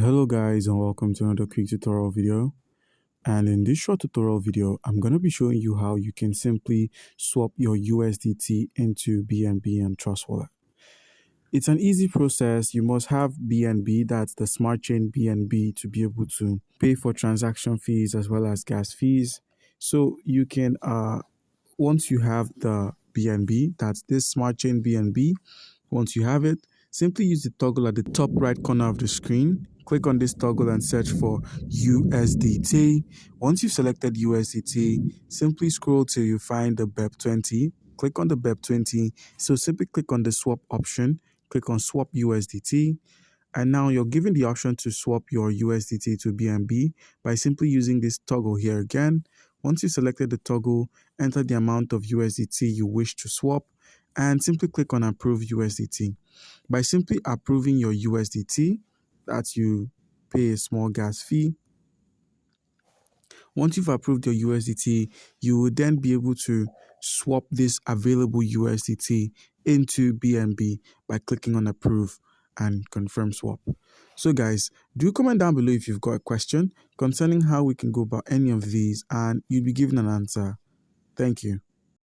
Hello guys, and welcome to another quick tutorial video. And in this short tutorial video, I'm going to be showing you how you can simply swap your USDT into BNB and Trust Wallet. It's an easy process. You must have BNB, that's the Smart Chain BNB, to be able to pay for transaction fees as well as gas fees. So you can, once you have the BNB, that's this Smart Chain BNB, once you have it, simply use the toggle at the top right corner of the screen. Click on this toggle and search for USDT. Once you've selected USDT, simply scroll till you find the BEP20. Click on the BEP20. So simply click on the swap option. Click on swap USDT. And now you're given the option to swap your USDT to BNB by simply using this toggle here again. Once you selected the toggle, enter the amount of USDT you wish to swap and simply click on approve USDT. By simply approving your USDT, that you pay a small gas fee. Once you've approved your USDT, you will then be able to swap this available USDT into BNB by clicking on approve and confirm swap. So guys, do comment down below if you've got a question concerning how we can go about any of these and you'll be given an answer. Thank you.